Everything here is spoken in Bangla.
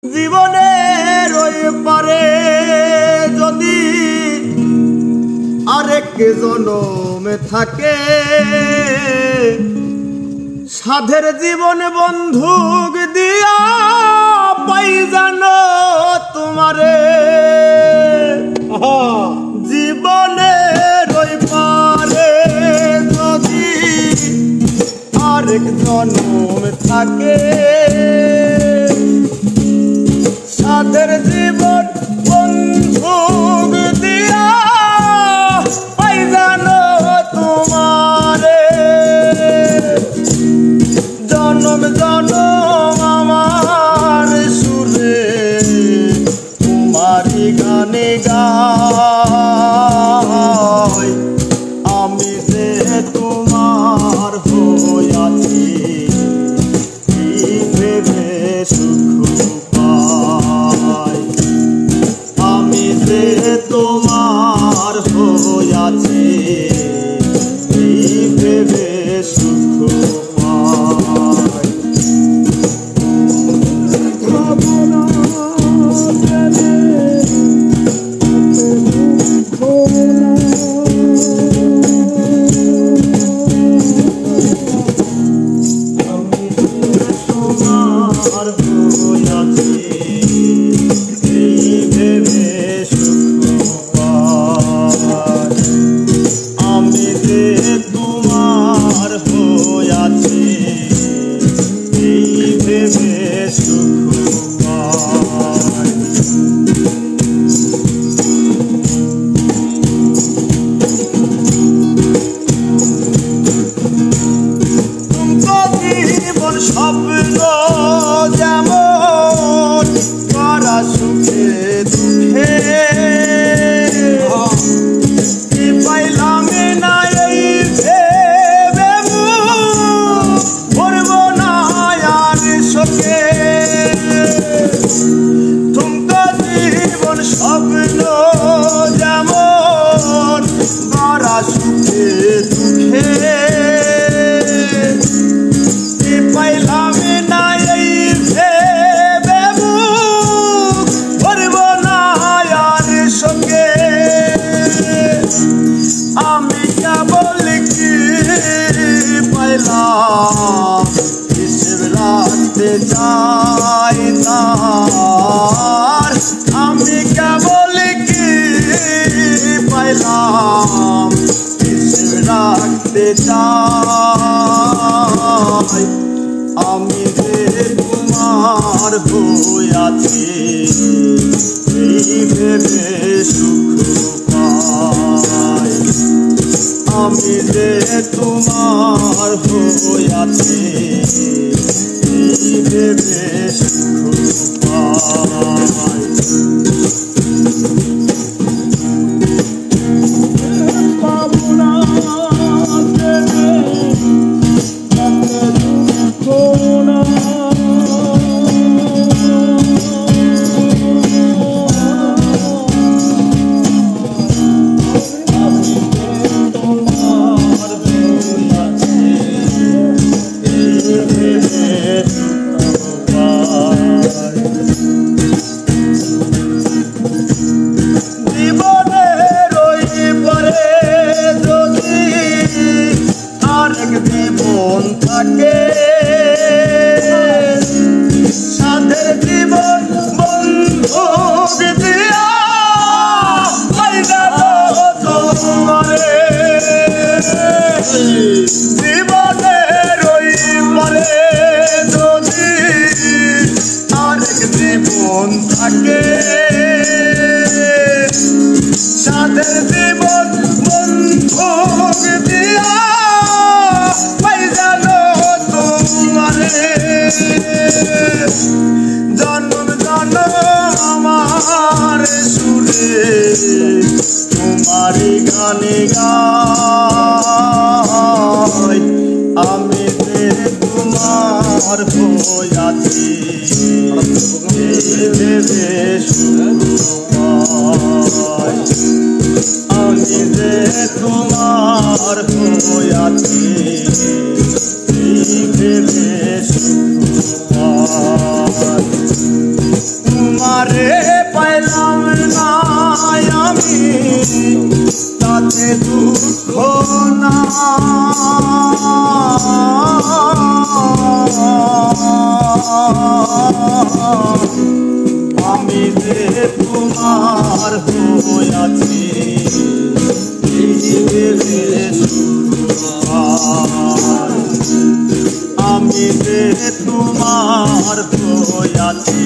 জীবনের ওই পারে যদি আরেক জনমে থাকে, সাধের জীবন বন্ধুক দিয়া পাই জানো তোমারে। জীবনের ওই পারে যদি আরেক জনম থাকে, সাধের জীবন বন্ধুক দিয়া পাই জানো তোমারে। জনম জনম আমার সুরে তোমারি গানে গাই, আমি যে তোমার হইয়াছি ভেবে সুখ পাই। আমি যে তোমার হইয়াছি ভেবে সুখ পাই। স্বপ্ন যেমন করা সুখে দুঃখে, পাইলাম না এই ভেবে ভরব না আর শোকে। তুমকো জীবন স্বপ্ন যেমন করা সুখে দুঃখে, পাইলাম না এই ভেবে ভরব না আর শোকে। আমি কেবল কি পাইলাম হিসেব রাখতে চাই তার। আমি কেবল কি পাইলাম হিসেব রাখতে চাই। আমি যে তোমার হইয়াছি ভেবে সুখ পাই। আমি যে তোমার হইয়াছি ভেবে সুখ পাই। জীবনের ওই পারে যদি আরেক জীবন থাকে, সাধের জীবন বন্ধুক দিয়া পাই জানো তোমারে। জীবনের ওই পারে যদি আরেক জীবন থাকে, সাধের জীবন বন্ধুক দিয়া পাই জানো তোমারে। জন্ম জন্ম আমার সুরে তোমারি গানে গাই, আমি যে তোমার হইয়াছি ভেবে সুখ পাই। আমি যে তোমার হইয়াছি ভেবে সুখ পাই। তোমারে পাইলাম না আমি তাতে দুঃখ না আমি যে তোমার হইয়াছি আমি যে তোমার হইয়াছি